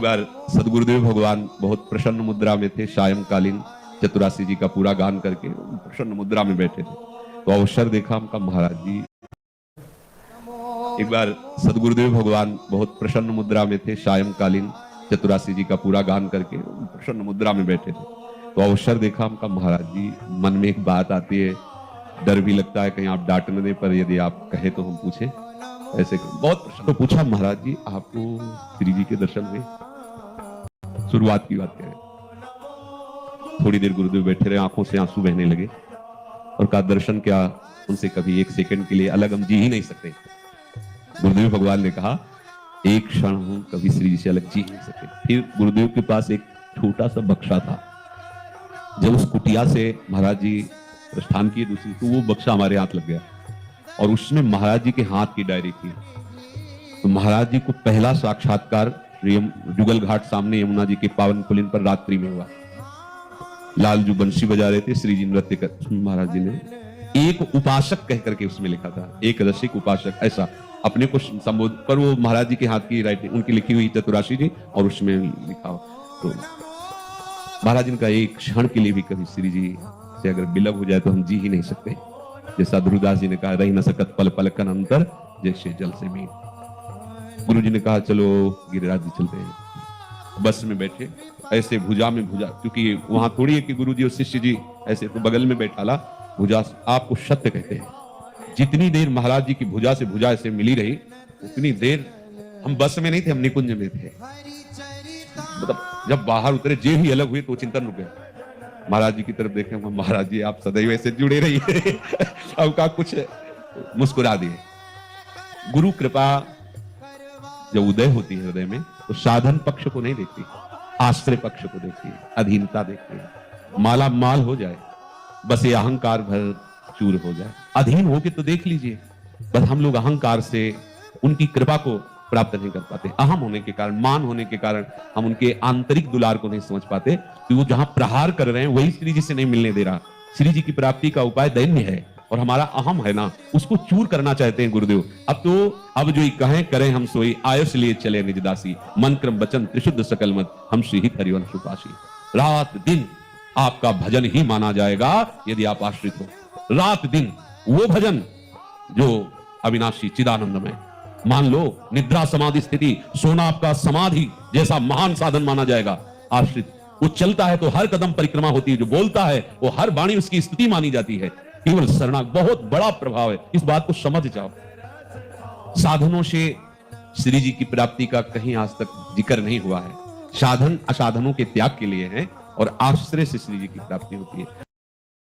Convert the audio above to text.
बार सदगुरुदेव भगवान बहुत प्रसन्न मुद्रा में थे। सायंकालीन चतुरासी जी का पूरा गान करके प्रसन्न मुद्रा में बैठे थे, तो अवसर देखा हमका महाराज जी। एक बार सदगुरुदेव भगवान बहुत प्रसन्न मुद्रा में थे। सायंकालीन चतुरासी जी का पूरा गान करके प्रसन्न मुद्रा में बैठे थे, तो अवसर देखा हमका महाराज जी। मन में एक बात आती है, डर भी लगता है कहीं आप डांट न दें, पर यदि आप कहे तो हम पूछे। ऐसे बहुत प्रश्न तो पूछा, महाराज जी आपको श्री जी के दर्शन हुए? शुरुआत की बात करें, थोड़ी देर गुरुदेव बैठे रहे, आंखों से आंसू बहने लगे और कहा दर्शन क्या उनसे कभी एक सेकंड के लिए अलग हम जी ही नहीं सकते। गुरुदेव भगवान ने कहा एक क्षण हम कभी श्री जी से अलग जी नहीं सकते। फिर गुरुदेव के पास एक छोटा सा बक्सा था, जब उस कुटिया से महाराज जी प्रस्थान किए दूसरी, तो वो बक्सा हमारे हाथ लग गया और उसमें महाराज जी के हाथ की डायरी थी। तो महाराज जी को पहला साक्षात्कार जुगल घाट सामने यमुना जी के पावन पुलिन पर रात्रि में हुआ। लाल जो बंशी बजा रहे थे, श्री जी नृत्य कर, महाराज जी ने एक उपासक कह करके उसमें लिखा था, एक रसिक उपासक, ऐसा अपने को संबोध पर वो महाराज जी के हाथ की राइटिंग उनकी लिखी हुई चतुराशी जी, और उसमें लिखा। तो महाराज जी का एक क्षण के लिए भी कभी श्री जी से अगर विलग हो जाए तो हम जी ही नहीं सकते। जैसा ध्रुवदास जी ने कहा, रही न सकत पल पल कन अंतर जैसे जल से मीन। गुरु जी ने कहा चलो गिरिराज जी चलते हैं। बस में बैठे, ऐसे भुजा में भुजा, क्योंकि वहां थोड़ी है कि गुरु जी और शिष्य जी ऐसे, तो बगल में बैठा ला भुजा। आपको सत्य कहते हैं, जितनी देर महाराज जी की भुजा से भुजा ऐसे मिली रही, उतनी देर हम बस में नहीं थे, हम निकुंज में थे। मतलब जब बाहर उतरे, जे ही अलग हुए तो चिंतन रुक गया। महाराज जी की तरफ देखे, महाराज जी आप सदैव ऐसे जुड़े रहिए। अब का कुछ मुस्कुरा दिए। गुरु कृपा जब उदय होती है हृदय में, तो साधन पक्ष को नहीं देखती, आश्रय पक्ष को देखती है, अधीनता देखती है। माला माल हो जाए, बस ये अहंकार भर चूर हो जाए, अधीन होके तो देख लीजिए। बस हम लोग अहंकार से उनकी कृपा को प्राप्त नहीं कर पाते। अहम होने के कारण, मान होने के कारण हम उनके आंतरिक दुलार को नहीं समझ पाते कि वो जहां प्रहार कर रहे हैं वही श्री जी से नहीं मिलने दे रहा। श्री जी की प्राप्ति का उपाय दैन्य है, और हमारा अहम है ना, उसको चूर करना चाहते हैं गुरुदेव। अब जो कहें करें हम सोई, आयुष लिए चले निज दासी, मन क्रम वचन त्रिशुद्ध सकल मत, हम श्री हित हरिवंश सुपासी। रात दिन आपका भजन ही माना जाएगा यदि आप आश्रित हो। रात दिन वो भजन जो अविनाशी चिदानंदमय, मान लो निद्रा समाधि स्थिति, सोना आपका समाधि जैसा महान साधन माना जाएगा। आश्रित वो चलता है तो हर कदम परिक्रमा होती है, जो बोलता है वो हर वाणी उसकी स्तुति मानी जाती है। केवल शरणागत बहुत बड़ा प्रभाव है, इस बात को समझ जाओ। साधनों से श्री जी की प्राप्ति का कहीं आज तक जिक्र नहीं हुआ है। साधन असाधनों के त्याग के लिए है, और आश्रय से श्री जी की प्राप्ति होती है।